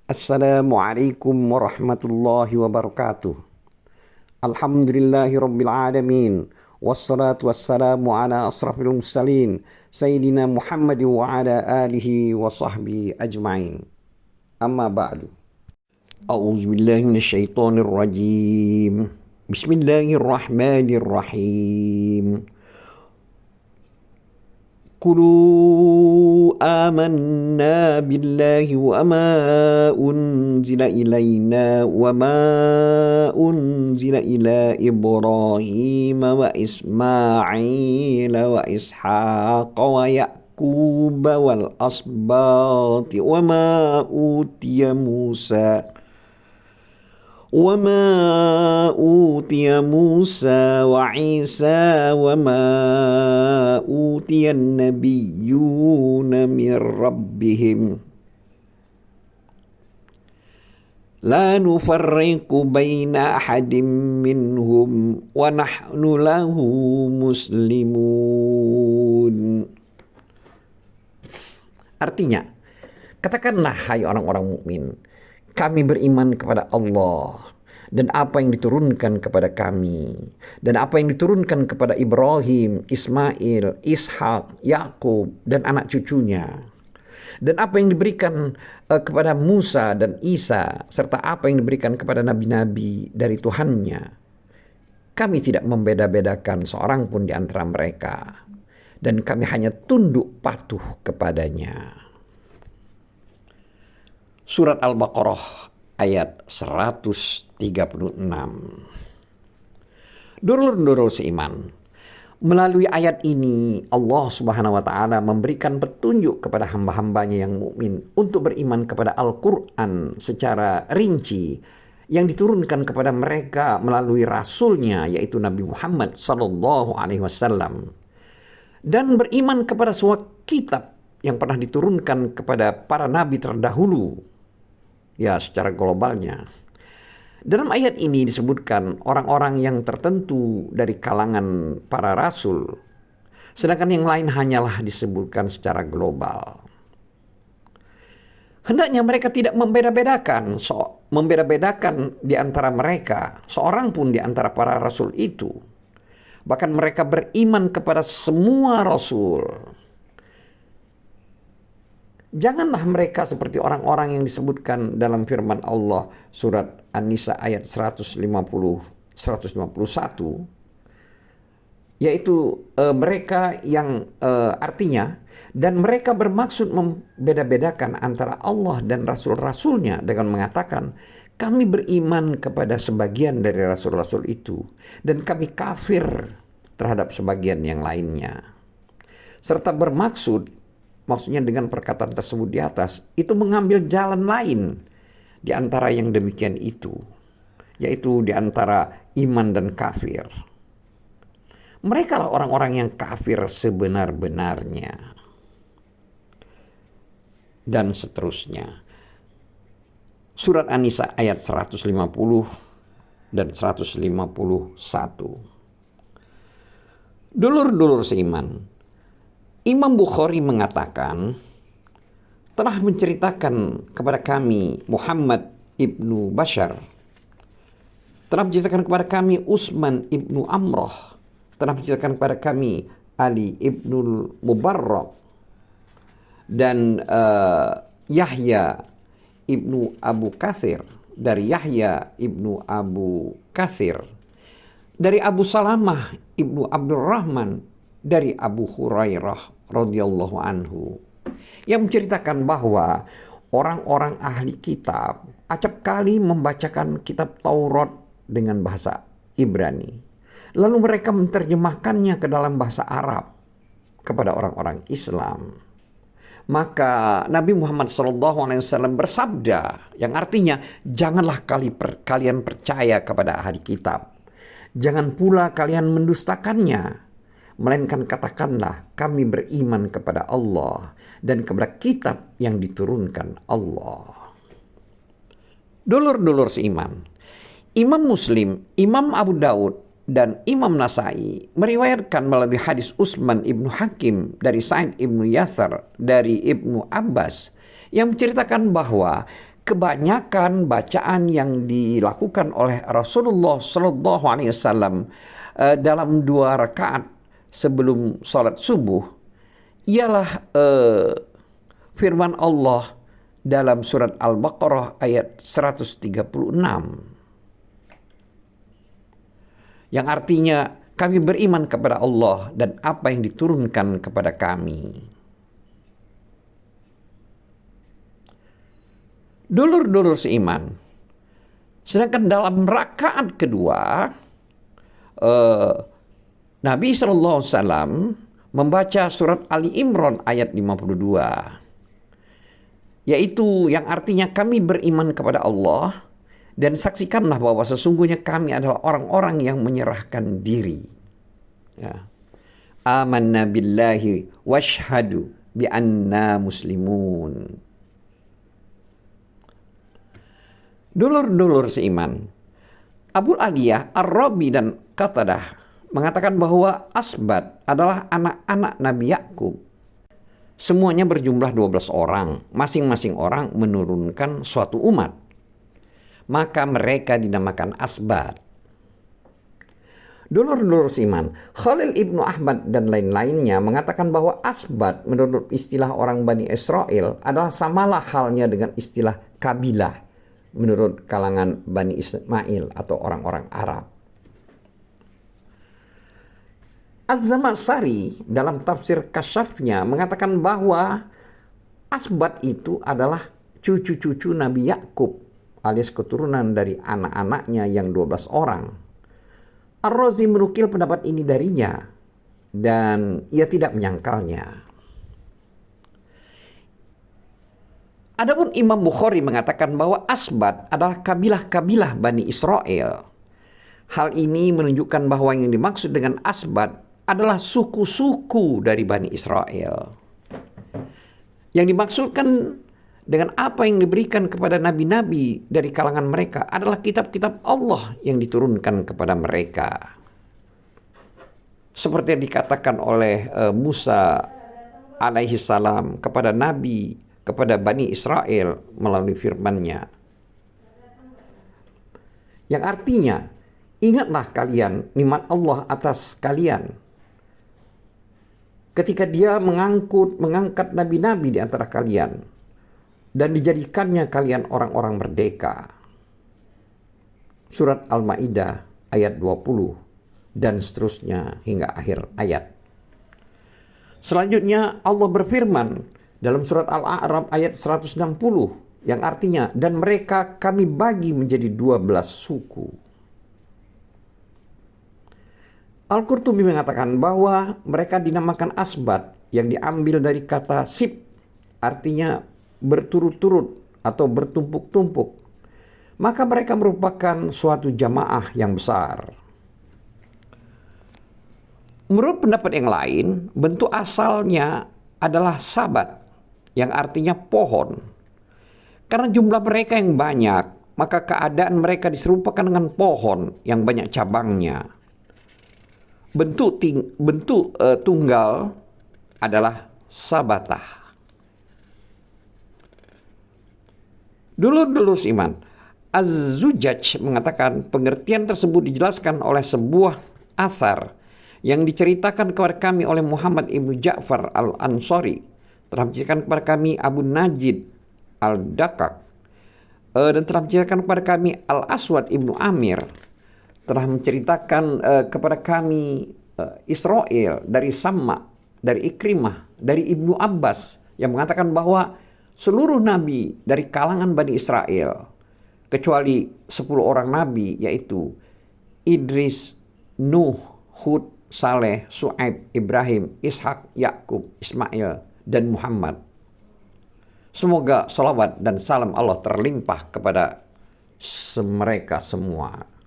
Assalamualaikum warahmatullahi wabarakatuh. Alhamdulillahi rabbil alamin. Wassalatu wassalamu ala asrafil mursalin Sayyidina Muhammad wa ala alihi wa sahbihi ajma'in. Amma ba'du. A'udzu billahi minasyaitonir rajim. Bismillahirrahmanirrahim. Qulu amanna billahi wa ma unzila ilaina wa ma unzila ila Ibrahim wa Ismail wa Ishaq wa Yaqub wal asbati wa ma utiya Musa وما أوتي موسى وعيسى وما أوتي النبيون من ربهم لا نفرق بين أحد منهم ونحن له مسلمون. Artinya, katakanlah hai orang-orang mukmin, kami beriman kepada Allah dan apa yang diturunkan kepada kami dan apa yang diturunkan kepada Ibrahim, Ismail, Ishak, Yakub dan anak cucunya, dan apa yang diberikan kepada Musa dan Isa serta apa yang diberikan kepada nabi-nabi dari Tuhannya. Kami tidak membeda-bedakan seorang pun di antara mereka dan kami hanya tunduk patuh kepadanya. Surat Al-Baqarah ayat 136. Dulur-dulur seiman, melalui ayat ini Allah Subhanahu wa taala memberikan petunjuk kepada hamba-hambanya yang mukmin untuk beriman kepada Al-Qur'an secara rinci yang diturunkan kepada mereka melalui rasulnya yaitu Nabi Muhammad sallallahu alaihi wasallam, dan beriman kepada sebuah kitab yang pernah diturunkan kepada para nabi terdahulu, ya secara globalnya. Dalam ayat ini disebutkan orang-orang yang tertentu dari kalangan para rasul, sedangkan yang lain hanyalah disebutkan secara global. Hendaknya mereka tidak membeda-bedakan di antara mereka, seorang pun di antara para rasul itu. Bahkan mereka beriman kepada semua rasul. Janganlah mereka seperti orang-orang yang disebutkan dalam firman Allah surat An-Nisa ayat 151, yaitu mereka yang artinya, dan mereka bermaksud membeda-bedakan antara Allah dan Rasul-Rasulnya dengan mengatakan, kami beriman kepada sebagian dari Rasul-Rasul itu dan kami kafir terhadap sebagian yang lainnya. Serta maksudnya dengan perkataan tersebut di atas, itu mengambil jalan lain di antara yang demikian itu, yaitu di antara iman dan kafir. Mereka lah orang-orang yang kafir sebenar-benarnya. Dan seterusnya. Surat An-Nisa ayat 150 dan 151. Dulur-dulur seiman, Imam Bukhari mengatakan, telah menceritakan kepada kami Muhammad ibnu Bashar, telah menceritakan kepada kami Utsman ibnu Amrah, telah menceritakan kepada kami Ali ibnu Mubarrak dan Yahya ibnu Abu Katsir dari Yahya ibnu Abu Katsir, dari Abu Salamah ibnu Abdurrahman, dari Abu Hurairah radhiyallahu anhu, yang menceritakan bahwa orang-orang ahli kitab acap kali membacakan kitab Taurat dengan bahasa Ibrani, lalu mereka menerjemahkannya ke dalam bahasa Arab kepada orang-orang Islam. Maka Nabi Muhammad SAW bersabda, yang artinya, janganlah kalian percaya kepada ahli kitab, jangan pula kalian mendustakannya, melainkan katakanlah kami beriman kepada Allah dan kepada kitab yang diturunkan Allah. Dulur-dulur seiman, Imam Muslim, Imam Abu Daud, dan Imam Nasai meriwayatkan melalui hadis Utsman ibnu Hakim dari Sa'id ibnu Yasar dari Ibnu Abbas yang menceritakan bahwa kebanyakan bacaan yang dilakukan oleh Rasulullah Sallallahu Alaihi Wasallam dalam 2 rakaat sebelum sholat subuh ialah firman Allah dalam surat Al-Baqarah ayat 136 yang artinya kami beriman kepada Allah dan apa yang diturunkan kepada kami. Dulur-dulur seiman, sedangkan dalam rakaat kedua Nabi SAW membaca surat Ali Imran ayat 52, yaitu yang artinya kami beriman kepada Allah dan saksikanlah bahwa sesungguhnya kami adalah orang-orang yang menyerahkan diri. Ya. Amanna billahi washhadu bi anna muslimun. Dulur-dulur seiman, Abu Aliyah, Ar-Rabi dan Qatadah mengatakan bahwa Asbat adalah anak-anak Nabi Yakub. Semuanya berjumlah 12 orang, masing-masing orang menurunkan suatu umat. Maka mereka dinamakan Asbat. Dulur-dulur seiman, Khalil Ibnu Ahmad dan lain-lainnya mengatakan bahwa Asbat menurut istilah orang Bani Israel adalah samalah halnya dengan istilah kabilah menurut kalangan Bani Ismail atau orang-orang Arab. Az-Zamakhsyari dalam tafsir Kasyafnya mengatakan bahwa Asbat itu adalah cucu-cucu Nabi Yakub alias keturunan dari anak-anaknya yang 12 orang. Ar-Razi menukil pendapat ini darinya dan ia tidak menyangkalnya. Adapun Imam Bukhari mengatakan bahwa Asbat adalah kabilah-kabilah Bani Israel. Hal ini menunjukkan bahwa yang dimaksud dengan Asbat adalah suku-suku dari Bani Israel. Yang dimaksudkan dengan apa yang diberikan kepada nabi-nabi dari kalangan mereka adalah kitab-kitab Allah yang diturunkan kepada mereka. Seperti yang dikatakan oleh Musa alaihi salam kepada Nabi, kepada Bani Israel melalui firman-Nya. Yang artinya, ingatlah kalian nikmat Allah atas kalian ketika Dia mengangkat nabi-nabi di antara kalian dan dijadikannya kalian orang-orang merdeka. Surat Al-Maidah ayat 20 dan seterusnya hingga akhir ayat. Selanjutnya Allah berfirman dalam surat Al-A'raf ayat 160 yang artinya dan mereka kami bagi menjadi 12 suku. Al-Qurtubi mengatakan bahwa mereka dinamakan Asbat yang diambil dari kata sib, artinya berturut-turut atau bertumpuk-tumpuk. Maka mereka merupakan suatu jamaah yang besar. Menurut pendapat yang lain, bentuk asalnya adalah sabat yang artinya pohon. Karena jumlah mereka yang banyak, maka keadaan mereka diserupakan dengan pohon yang banyak cabangnya. Bentuk tunggal adalah sabatah. Dulur-dulur iman, Az-Zujaj mengatakan pengertian tersebut dijelaskan oleh sebuah asar yang diceritakan kepada kami oleh Muhammad ibnu Ja'far al-Ansari. Telah menceritakan kepada kami Abu Najid al-Dakak dan telah menceritakan kepada kami Al-Aswad ibnu Amir, telah menceritakan kepada kami Israel dari Samma, dari Ikrimah, dari Ibnu Abbas yang mengatakan bahwa seluruh nabi dari kalangan Bani Israel kecuali 10 orang nabi yaitu Idris, Nuh, Hud, Saleh, Su'aib, Ibrahim, Ishak, Yakub, Ismail dan Muhammad. Semoga salawat dan salam Allah terlimpah kepada mereka semua.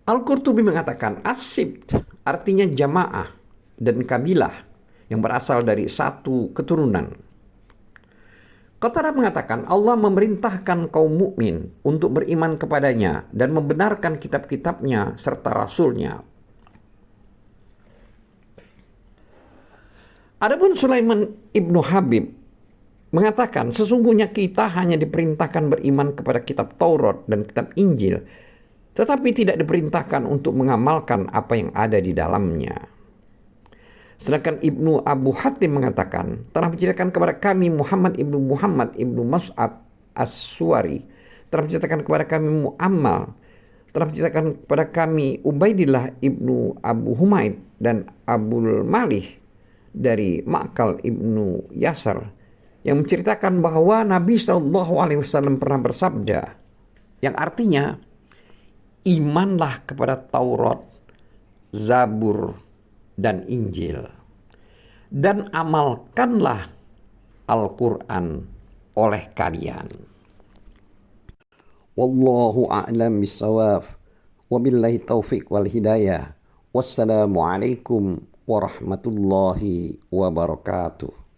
Al-Qurtubi mengatakan as-sibt artinya jamaah dan kabilah yang berasal dari satu keturunan. Qatadah mengatakan Allah memerintahkan kaum mukmin untuk beriman kepadanya dan membenarkan kitab-kitabnya serta rasulnya. Adapun Sulaiman ibnu Habib mengatakan, sesungguhnya kita hanya diperintahkan beriman kepada kitab Taurat dan kitab Injil, tetapi tidak diperintahkan untuk mengamalkan apa yang ada di dalamnya. Sedangkan Ibnu Abu Hatim mengatakan, telah menceritakan kepada kami Muhammad ibnu Mus'ab As-Suwari, telah menceritakan kepada kami Mu'ammal, telah menceritakan kepada kami Ubaidillah ibnu Abu Humaid dan Abul Malih dari Ma'kal ibnu Yasar, yang menceritakan bahwa Nabi SAW pernah bersabda, yang artinya, imanlah kepada Taurat, Zabur, dan Injil, dan amalkanlah Al-Quran oleh kalian. Wallahu a'lam bissawab. Wabillahi taufiq wal hidayah. Wassalamualaikum warahmatullahi wabarakatuh.